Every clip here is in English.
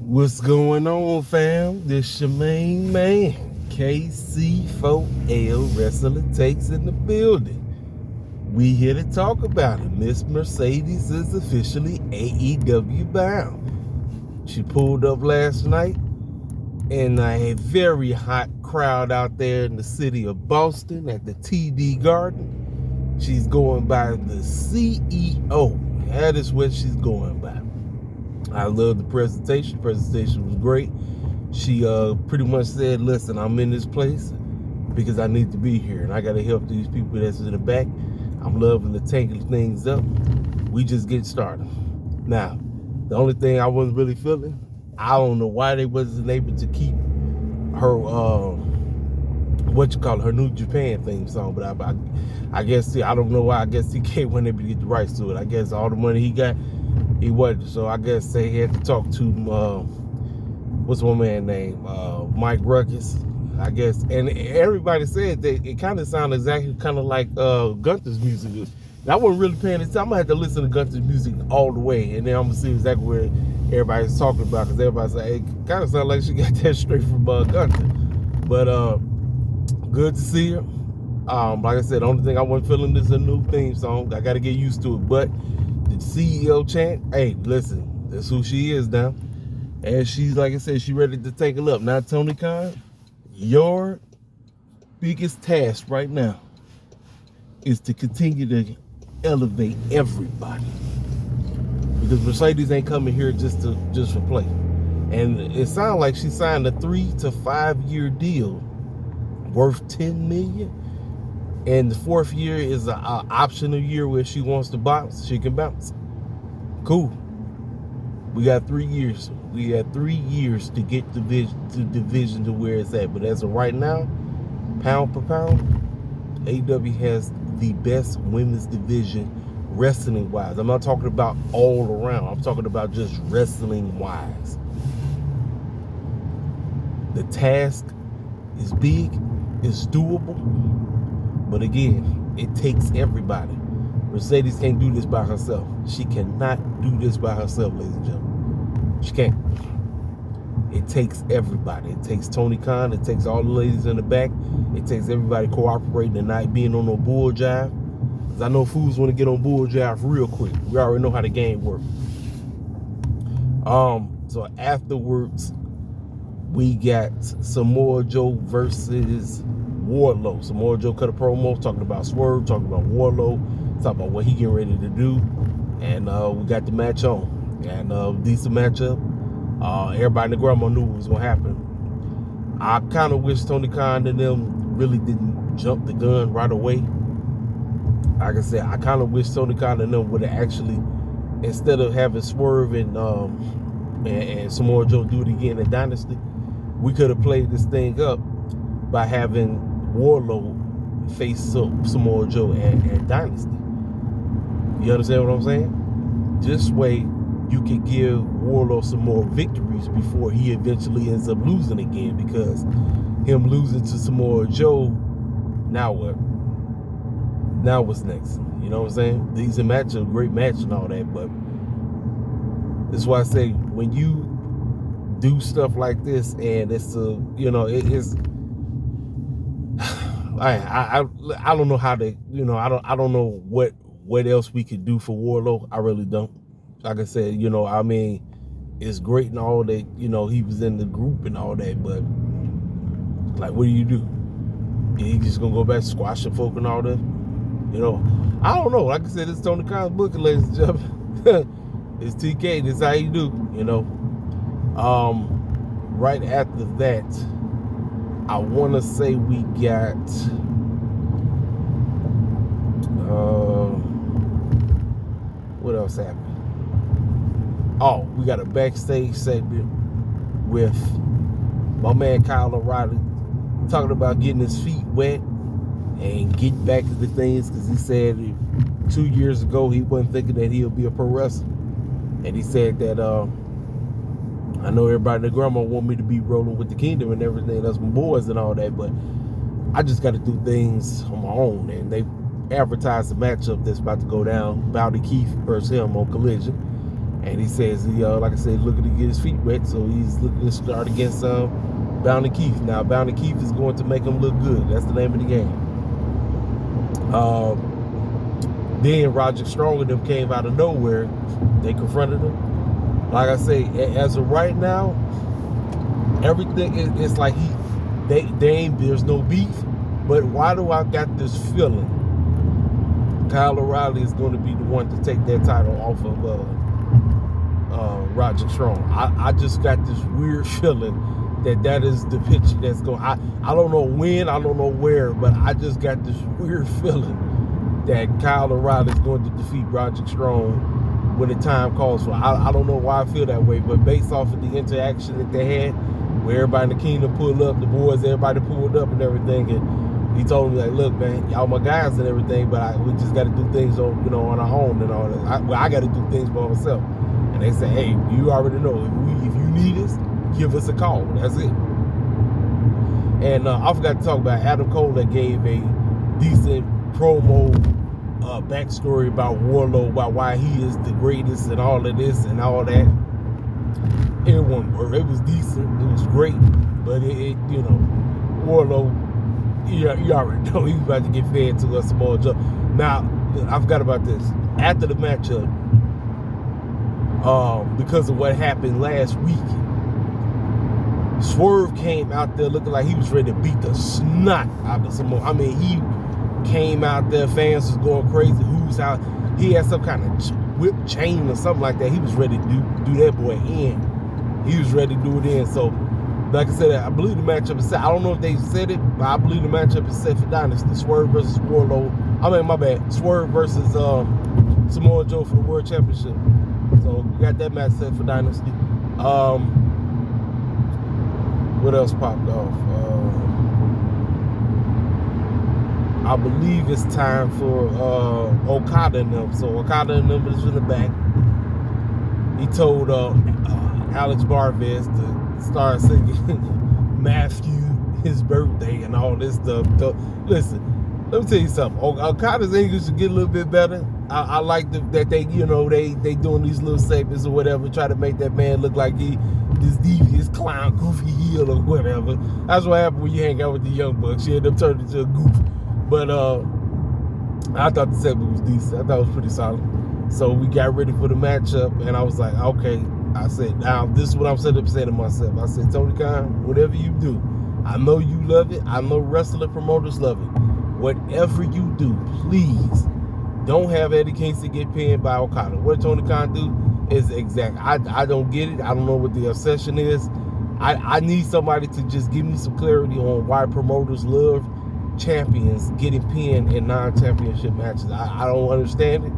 What's going on, fam? This your main man, KC4L Wrestler Takes in the building. We here to talk about it. Miss Mercedes is officially AEW bound. She pulled up last night in a very hot crowd out there in the city of Boston at the TD Garden. She's going by the CEO. That is what she's going by. I love the presentation. Presentation was great. She pretty much said, listen, I'm in this place because I need to be here and I got to help these people that's in the back. I'm loving to tangle things up. We just get started. Now, the only thing I wasn't really feeling, I don't know why they wasn't able to keep her, her New Japan theme song, but I guess, I don't know why. I guess he can't wasn't able to get the rights to it. I guess all the money he got, he wasn't. So I guess they had to talk to, what's one man's name? Mike Ruckus, I guess. And everybody said that it kind of sounded exactly kind of like Gunther's music. And I wasn't really paying attention. I'm going to have to listen to Gunther's music all the way. And then I'm going to see exactly what everybody's talking about. Because everybody's like, it kind of sounds like she got that straight from Gunther. But good to see her. Like I said, the only thing I wasn't feeling is a new theme song. I got to get used to it. But the CEO chant, hey, listen, that's who she is now. And she's, like I said, she's ready to take it up. Now, Tony Khan, your biggest task right now is to continue to elevate everybody. Because Mercedes ain't coming here just for play. And it sounds like she signed a 3 to 5 year deal worth $10 million. And the 4th year is an optional year where she wants to bounce, she can bounce. Cool. We got 3 years. We got 3 years to get the division to where it's at. But as of right now, pound per pound, AEW has the best women's division wrestling wise. I'm not talking about all around. I'm talking about just wrestling wise. The task is big, it's doable. But again, it takes everybody. Mercedes can't do this by herself. She cannot do this by herself, ladies and gentlemen. She can't. It takes everybody. It takes Tony Khan. It takes all the ladies in the back. It takes everybody cooperating and not being on no bull jive. Because I know fools want to get on bull jive real quick. We already know how the game works. So afterwards, we got Samoa Joe versus Wardlow. Samoa Joe cut a promo talking about Swerve, talking about Wardlow, talking about what he getting ready to do. And we got the match on. And decent matchup. Everybody in the grandma knew what was going to happen. I kind of wish Tony Khan and them really didn't jump the gun right away. Like I said, I kind of wish Tony Khan and them would have actually, instead of having Swerve and Samoa Joe do it again in Dynasty, we could have played this thing up by having Wardlow face up Samoa Joe and Dynasty. You understand what I'm saying? This way, you can give Wardlow some more victories before he eventually ends up losing again. Because him losing to Samoa Joe, now what? Now what's next? You know what I'm saying? These are matches, a great match and all that, but that's why I say when you do stuff like this and it's it's. I don't know how to, I don't know what else we could do for Wardlow. I really don't. Like I said, it's great and all that, he was in the group and all that, but like, what do you do? He just gonna go back squashing folk and all that? I don't know. Like I said, it's Tony Khan's booking, ladies and gentlemen. It's TK, this is how you do, Right after that, I want to say we got what else happened? Oh, we got a backstage segment with my man Kyle O'Reilly talking about getting his feet wet and getting back to the things, because he said 2 years ago he wasn't thinking that he'll be a pro wrestler, and he said that I know everybody in the grandma want me to be rolling with the Kingdom and everything, that's my boys and all that, but I just got to do things on my own. And they advertised the matchup that's about to go down, Bowdy Keith versus him on Collision. And he says, like I said, looking to get his feet wet, so he's looking to start against Bound and Keith. Now, Bound and Keith is going to make him look good. That's the name of the game. Then Roderick Strong and them came out of nowhere. They confronted him. Like I say, as of right now, everything it's like there's no beef. But why do I got this feeling Kyle O'Reilly is going to be the one to take that title off of Roderick Strong? I just got this weird feeling that is the picture that's going. I don't know when, I don't know where, but I just got this weird feeling that Kyle O'Reilly is going to defeat Roderick Strong when the time calls for it. I don't know why I feel that way, but based off of the interaction that they had, where everybody in the kingdom pulled up, the boys, everybody pulled up and everything, and he told me, like, look, man, y'all my guys and everything, but we just got to do things on our own and all that. I got to do things by myself. And they say, hey, you already know, if you need us, give us a call. That's it. And I forgot to talk about Adam Cole that gave a decent promo backstory about Wardlow, about why he is the greatest and all of this and all that. It was decent. It was great. But Wardlow, you already know he's about to get fed to us some more jump. Now, I forgot about this. After the matchup, because of what happened last week, Swerve came out there looking like he was ready to beat the snot out of Samoa. I mean, he came out there, fans was going crazy. Who's out? He had some kind of whip chain or something like that. He was ready to do that boy in. He was ready to do it in. So, like I said, I believe the matchup is set. I don't know if they said it, but I believe the matchup is set for Dynasty. Swerve versus Wardlow. I mean, my bad. Swerve versus Samoa Joe for the World Championship. So we got that match set for Dynasty. What else popped off? I believe it's time for Okada and them. So Okada and them is in the back. He told Alex Barvez to start singing Matthew, his birthday, and all this stuff. So, listen, let me tell you something. Okada's English should get a little bit better. I like that they doing these little segments or whatever, try to make that man look like he this devious clown, goofy heel or whatever. That's what happened when you hang out with the Young Bucks. You end up turning into a goof. But I thought the segment was decent. I thought it was pretty solid. So we got ready for the matchup, and I was like, okay. I said, now this is what I'm saying to myself. I said, Tony Khan, whatever you do, I know you love it. I know wrestling promoters love it. Whatever you do, please don't have Eddie Kingston get pinned by Okada. What Tony Khan do is exact. I don't get it. I don't know what the obsession is. I need somebody to just give me some clarity on why promoters love champions getting pinned in non-championship matches. I don't understand it.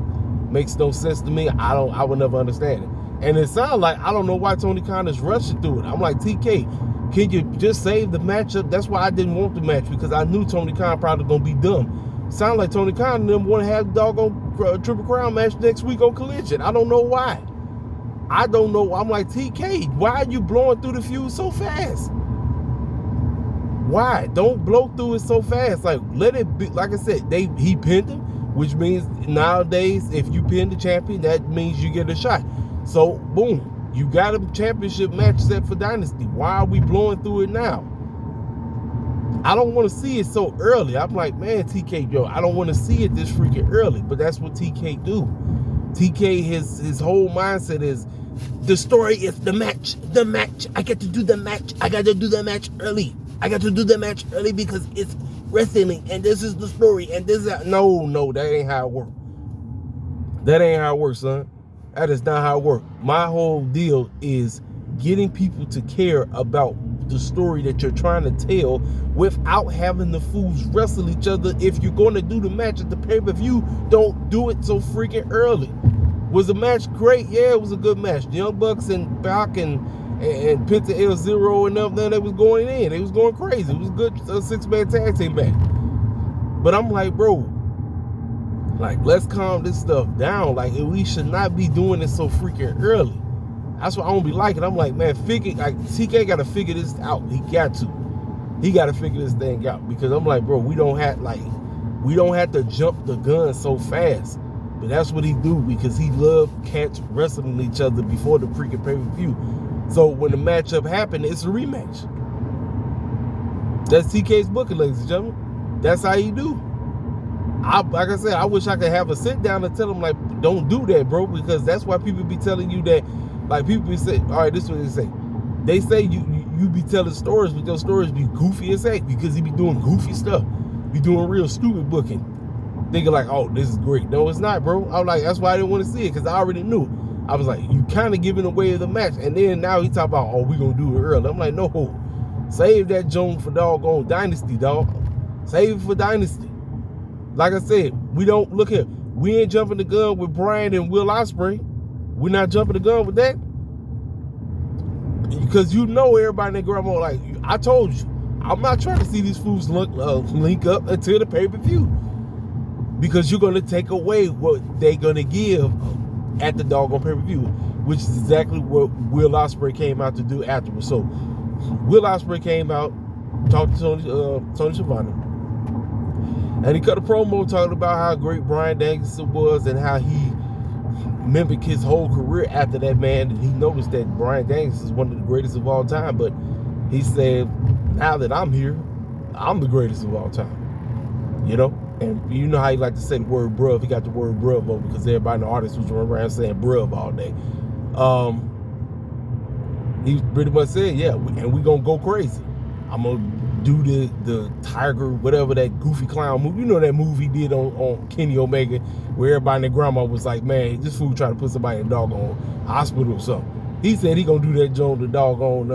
Makes no sense to me. I would never understand it. And it sounds like, I don't know why Tony Khan is rushing through it. I'm like, TK, can you just save the matchup? That's why I didn't want the match, because I knew Tony Khan probably going to be dumb. Sound like Tony Khan and them want to have the doggone Triple Crown match next week on Collision. I don't know why. I don't know. I'm like, TK, why are you blowing through the fuse so fast? Why? Don't blow through it so fast. Like, let it be. Like I said, he pinned him, which means nowadays, if you pin the champion, that means you get a shot. So, boom, you got a championship match set for Dynasty. Why are we blowing through it now? I don't want to see it so early. I'm like, man, TK, yo, I don't want to see it this freaking early. But that's what TK do. TK, his whole mindset is, the story is the match. The match. I get to do the match. I got to do the match early. I got to do the match early because it's wrestling and this is the story. And this is... No, that ain't how it works. That ain't how it works, son. That is not how it works. My whole deal is getting people to care about the story that you're trying to tell without having the fools wrestle each other. If you're going to do the match at the pay-per-view, don't do it so freaking early. Was the match great? Yeah, it was a good match. The Young Bucks and Pac and Penta El Zero and them, they was going in. They was going crazy. It was a good six-man tag team match. But I'm like, bro, like, let's calm this stuff down. Like, we should not be doing this so freaking early. That's what I don't be liking. I'm like, man, TK got to figure this out. He got to figure this thing out, because I'm like, bro, we don't have to jump the gun so fast. But that's what he do because he loved cats wrestling each other before the freaking pay-per-view. So when the matchup happened, it's a rematch. That's TK's booking, ladies and gentlemen. That's how he do. Like I said, I wish I could have a sit down and tell him, like, don't do that, bro, because that's why people be telling you that. Like, people be saying, all right, this is what they say. They say you be telling stories, but those stories be goofy as heck because he be doing goofy stuff. Be doing real stupid booking. Thinking like, oh, this is great. No, it's not, bro. I was like, that's why I didn't want to see it, because I already knew. I was like, you kind of giving away the match. And then now he talk about, oh, we going to do it early. I'm like, no. Save that Joan for doggone Dynasty, dog. Save it for Dynasty. Like I said, we don't, look here, we ain't jumping the gun with Bryan and Will Ospreay. We're not jumping the gun with that. Because you know everybody in their grandma, like, I told you, I'm not trying to see these fools link up until the pay-per-view. Because you're going to take away what they're going to give at the doggone pay-per-view, which is exactly what Will Ospreay came out to do afterwards. So, Will Ospreay came out, talked to Tony Schiavone, and he cut a promo talking about how great Bryan Danielson was and how he mimicked his whole career after that man. And he noticed that Bryan Danielson is one of the greatest of all time, but he said, now that I'm here, I'm the greatest of all time. You know? And you know how he like to say the word bruv. He got the word bruv over because everybody in the audience was running around saying bruv all day. He pretty much said, yeah, and we gonna go crazy. I'm gonna do the tiger, whatever that goofy clown move. You know that move he did on Kenny Omega, where everybody and their grandma was like, man, this fool trying to put somebody in a doggone hospital or something. He said he gonna do that Joan the doggone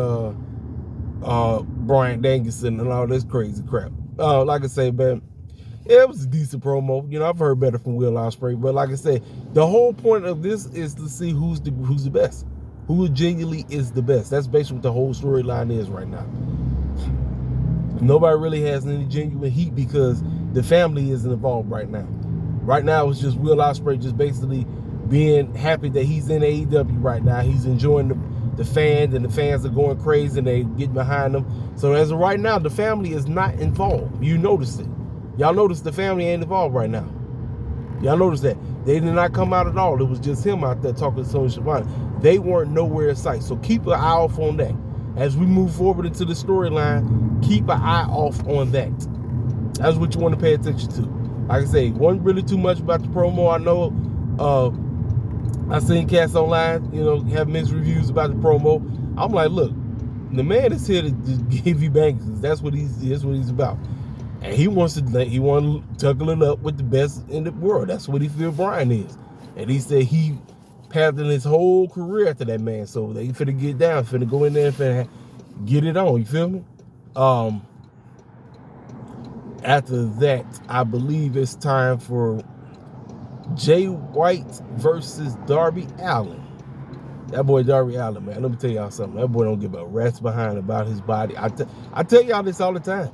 Bryan Danielson and all this crazy crap. Like I say, man, it was a decent promo. You know, I've heard better from Will Ospreay, but like I said, the whole point of this is to see who's the best. Who genuinely is the best. That's basically what the whole storyline is right now. Nobody really has any genuine heat because the family isn't involved right now. Right now, it's just Will Ospreay just basically being happy that he's in AEW right now. He's enjoying the fans, and the fans are going crazy, and they get behind him. So as of right now, the family is not involved. You notice it. Y'all notice the family ain't involved right now. Y'all notice that. They did not come out at all. It was just him out there talking to Tony Schiavone. They weren't nowhere in sight. So keep an eye off on that. As we move forward into the storyline, keep an eye off on that. That's what you want to pay attention to. Like I say, wasn't really too much about the promo. I know I seen cats online, you know, have mixed reviews about the promo. I'm like, look, the man is here to give you bangers. That's what he's about. And he wants to tuckle it up with the best in the world. That's what he feels Bryan is. And he said he patterned his whole career after that man. So they finna get down, finna go in there and finna get it on. You feel me? After that, I believe it's time for Jay White versus Darby Allin. That boy Darby Allin, man, let me tell y'all something. That boy don't give a rat's behind about his body. I tell y'all this all the time.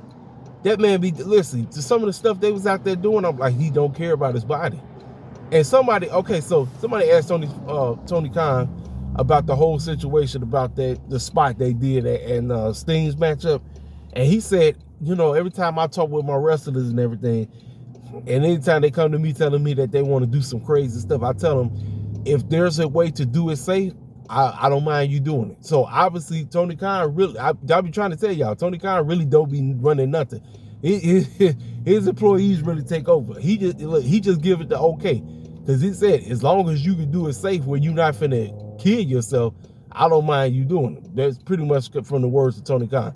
That man be, listen, to some of the stuff they was out there doing, I'm like, he don't care about his body. And somebody asked Tony Khan about the whole situation about the spot they did and Sting's matchup. And he said, you know, every time I talk with my wrestlers and everything, and anytime they come to me telling me that they want to do some crazy stuff, I tell them, if there's a way to do it safe, I don't mind you doing it. So obviously Tony Khan really, I'll be trying to tell y'all, Tony Khan really don't be running nothing. His employees really take over. He just give it the okay. Because he said, as long as you can do it safe where you're not finna kill yourself, I don't mind you doing it. That's pretty much from the words of Tony Khan.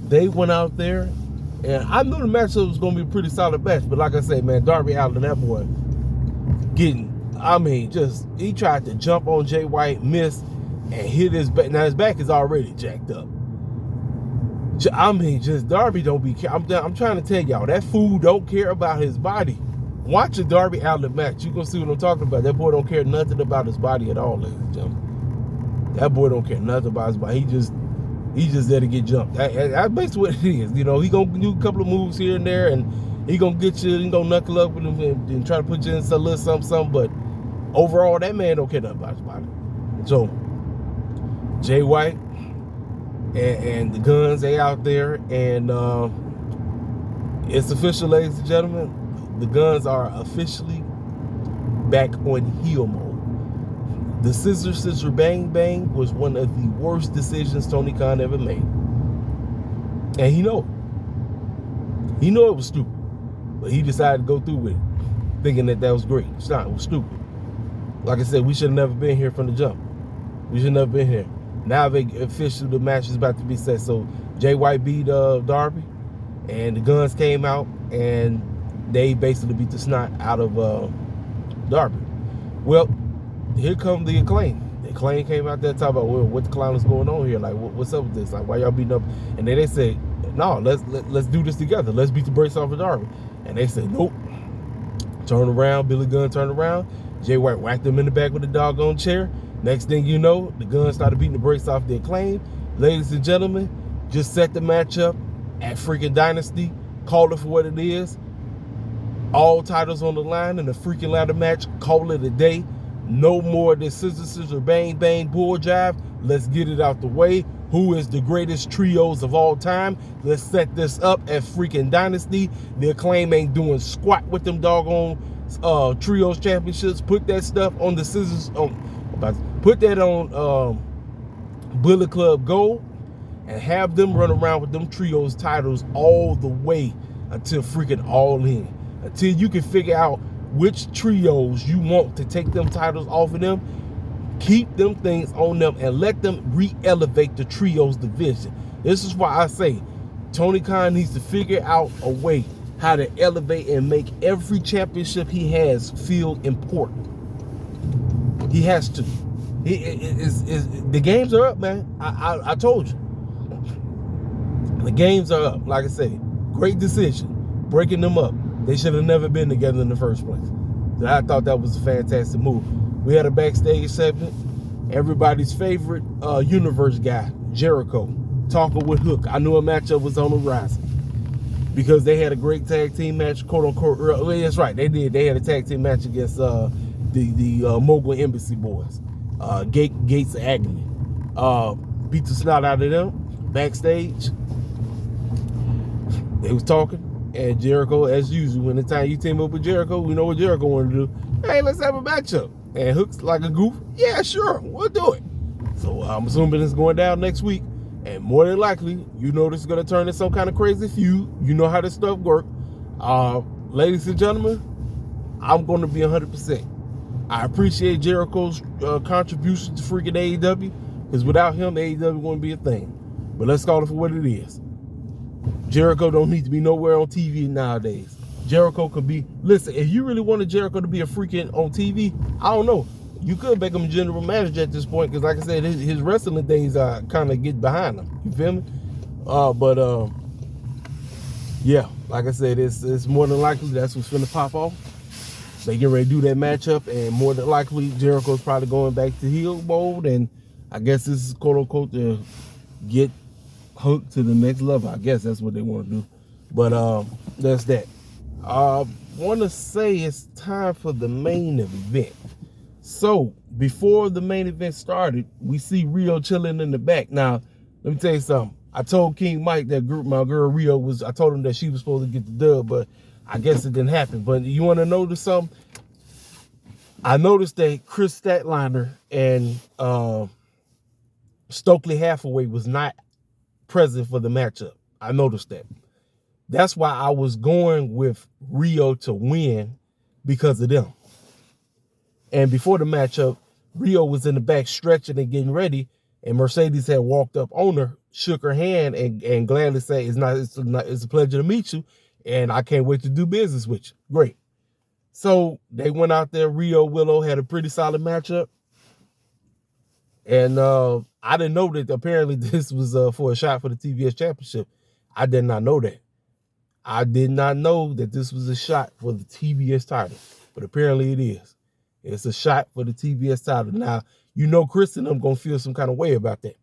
They went out there, and I knew the matchup was going to be a pretty solid match. But like I said, man, Darby Allin, that boy, he tried to jump on Jay White, missed, and hit his back. Now his back is already jacked up. Darby don't be care. I'm trying to tell y'all, that fool don't care about his body. Watch a Darby Allin match. You gonna see what I'm talking about. That boy don't care nothing about his body at all, ladies and gentlemen. That boy don't care nothing about his body. He just there to get jumped. That's basically what it is. You know, he gonna do a couple of moves here and there, and he gonna get you, he gonna knuckle up with him and try to put you in a little something. But overall, that man don't care nothing about his body. So Jay White and the Guns, they out there, and it's official, ladies and gentlemen. The Guns are officially back on heel mode. The Scissor Bang Bang was one of the worst decisions Tony Khan ever made. And he know it. He know it was stupid. But he decided to go through with it, thinking that was great. It's not. It was stupid. Like I said, we should have never been here from the jump. We should never been here. Now they officially, the match is about to be set. So Jay White beat Darby, and the Guns came out, and they basically beat the snot out of Darby. Well, here come the Acclaim. The Acclaim came out there talking about, well, what the clown is going on here? Like, what's up with this? Like, why y'all beating up? And then they said, no, let's do this together. Let's beat the brakes off of Darby. And they said, nope. Turn around. Billy Gunn turned around. Jay White whacked him in the back with a doggone chair. Next thing you know, the Guns started beating the brakes off the Acclaim. Ladies and gentlemen, just set the match up at freaking Dynasty. Call it for what it is. All titles on the line in a freaking ladder match. Call it a day. No more than scissor, bang, bang, bull jive. Let's get it out the way. Who is the greatest trios of all time? Let's set this up at freaking Dynasty. The Acclaim ain't doing squat with them doggone trios championships. Put that stuff on the scissors. Put that on Bullet Club Gold and have them run around with them trios titles all the way until freaking All In. Until you can figure out which trios you want to take them titles off of them. Keep them things on them and let them re-elevate the trios division. This is why I say Tony Khan needs to figure out a way how to elevate and make every championship he has feel important. He has to. The games are up, man. I told you. The games are up. Like I say, great decision. Breaking them up. They should have never been together in the first place. I thought that was a fantastic move. We had a backstage segment. Everybody's favorite universe guy, Jericho, talking with Hook. I knew a matchup was on the rise because they had a great tag team match, quote unquote. Well, that's right, they did. They had a tag team match against the Mogul Embassy boys, Gates of Agony. Beat the snot out of them backstage. They was talking. And Jericho, as usual, anytime you team up with Jericho, we know what Jericho wanted to do. Hey, let's have a matchup. And Hook's like a goof. Yeah, sure, we'll do it. So I'm assuming it's going down next week. And more than likely, you know this is going to turn into some kind of crazy feud. You know how this stuff works. Ladies and gentlemen, I'm going to be 100%. I appreciate Jericho's contribution to freaking AEW. Because without him, AEW wouldn't be a thing. But let's call it for what it is. Jericho don't need to be nowhere on TV nowadays. Jericho could be, listen, if you really wanted Jericho to be a freaking on TV, I don't know. You could make him a general manager at this point, because like I said, his wrestling days are kind of get behind him. You feel me? Yeah, like I said, it's more than likely that's what's finna pop off. They get ready to do that matchup, and more than likely Jericho's probably going back to heel mode, and I guess this is quote unquote to get Hook to the next level. I guess that's what they want to do. But that's that. I want to say it's time for the main event. So before the main event started, we see Rio chilling in the back. Now, let me tell you something. I told King Mike that my girl Rio I told him that she was supposed to get the dub, but I guess it didn't happen. But you want to notice something? I noticed that Chris Statlander and Stokely Hathaway was not present for the matchup. I noticed that. That's why I was going with Rio to win, because of them. And before the matchup, Rio was in the back stretching and getting ready, and Mercedes had walked up on her, shook her hand, and gladly said, it's a pleasure to meet you, and I can't wait to do business with you. Great. So they went out there. Rio Willow had a pretty solid matchup. And I didn't know that apparently this was for a shot for the TBS championship. I did not know that. I did not know that this was a shot for the TBS title, but apparently it is. It's a shot for the TBS title. Now, you know Chris and them going to feel some kind of way about that.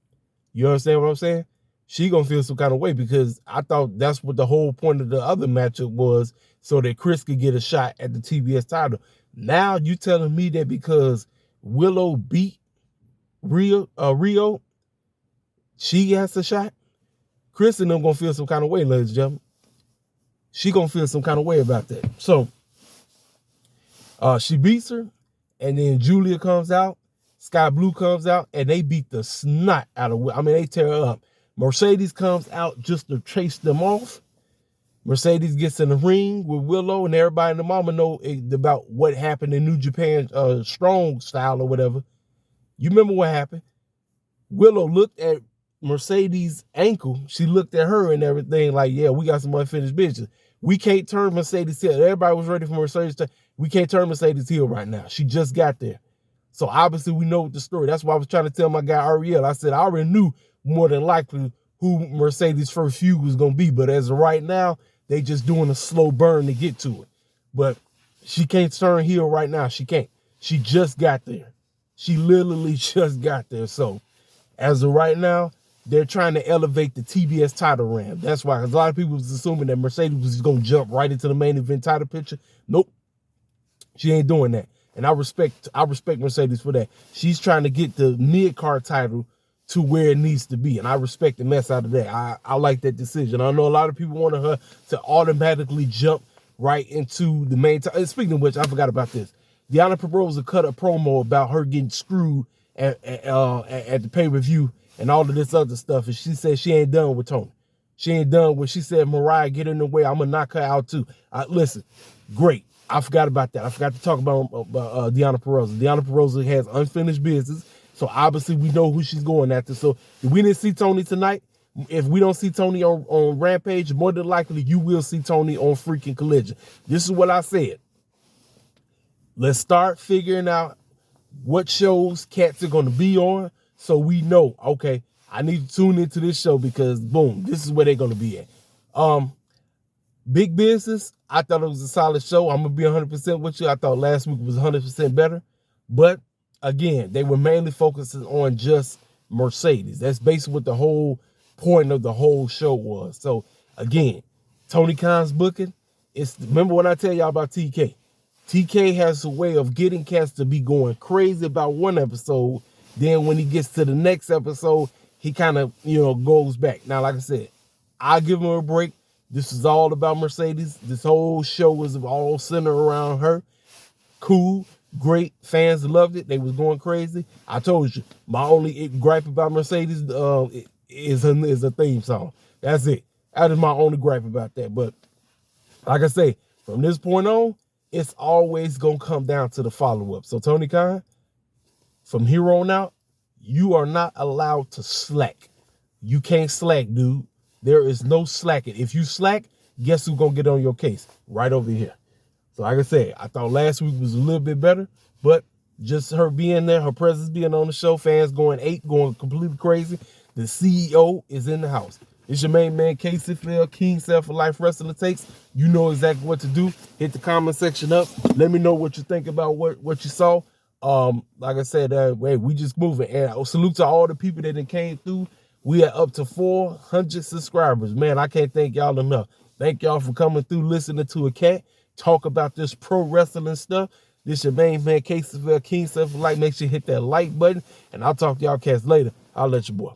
You understand what I'm saying? She going to feel some kind of way, because I thought that's what the whole point of the other matchup was, so that Chris could get a shot at the TBS title. Now you telling me that because Willow beat Rio, she has a shot? Chris and them going to feel some kind of way, ladies and gentlemen. She going to feel some kind of way about that. So She beats her, and then Julia comes out, Sky Blue comes out, and they beat the snot out of Willow. I mean, they tear her up. Mercedes comes out just to chase them off. Mercedes gets in the ring with Willow, and everybody in the mama know about what happened in New Japan Strong Style or whatever. You remember what happened? Willow looked at Mercedes' ankle. She looked at her and everything like, yeah, we got some unfinished business. We can't turn Mercedes heel. Everybody was ready for Mercedes. We can't turn Mercedes heel right now. She just got there. So obviously we know the story. That's why I was trying to tell my guy Ariel. I said I already knew more than likely who Mercedes' first feud was going to be. But as of right now, they just doing a slow burn to get to it. But she can't turn heel right now. She can't. She just got there. She literally just got there. So as of right now, they're trying to elevate the TBS title ramp. That's why, because a lot of people was assuming that Mercedes was going to jump right into the main event title picture. Nope. She ain't doing that. And I respect Mercedes for that. She's trying to get the mid-card title to where it needs to be. And I respect the mess out of that. I like that decision. I know a lot of people wanted her to automatically jump right into the main title. Speaking of which, I forgot about this. Deonna Purrazzo cut a promo about her getting screwed at the pay-per-view and all of this other stuff. And she said she ain't done with Tony. She ain't done with, she said, Mariah, get in the way. I'm going to knock her out too. Listen, great. I forgot about that. I forgot to talk about Deonna Purrazzo. Deonna Purrazzo has unfinished business. So obviously we know who she's going after. So if we didn't see Tony tonight, if we don't see Tony on Rampage, more than likely you will see Tony on freaking Collision. This is what I said. Let's start figuring out what shows cats are going to be on so we know, okay, I need to tune into this show because, boom, this is where they're going to be at. Big Business, I thought it was a solid show. I'm going to be 100% with you. I thought last week was 100% better. But, again, they were mainly focusing on just Mercedes. That's basically what the whole point of the whole show was. So, again, Tony Khan's booking. Remember when I tell y'all about TK? TK has a way of getting cats to be going crazy about one episode. Then when he gets to the next episode, he kind of, goes back. Now, like I said, I'll give him a break. This is all about Mercedes. This whole show was all centered around her. Cool, great. Fans loved it. They was going crazy. I told you, my only gripe about Mercedes is a theme song. That's it. That is my only gripe about that. But like I say, from this point on, it's always going to come down to the follow-up. So, Tony Khan, from here on out, you are not allowed to slack. You can't slack, dude. There is no slacking. If you slack, guess who's going to get on your case? Right over here. So, like I said, I thought last week was a little bit better, but just her being there, her presence being on the show, fans going completely crazy. The CEO is in the house. It's your main man, Casey Phil, King Self for Life Wrestling Takes. You know exactly what to do. Hit the comment section up. Let me know what you think about what you saw. Like I said, hey, we just moving. And salute to all the people that came through. We are up to 400 subscribers. Man, I can't thank y'all enough. Thank y'all for coming through, listening to a cat talk about this pro wrestling stuff. This your main man, Casey Phil, King Self for Life. Make sure you hit that like button. And I'll talk to y'all cats later. I'll let you boy.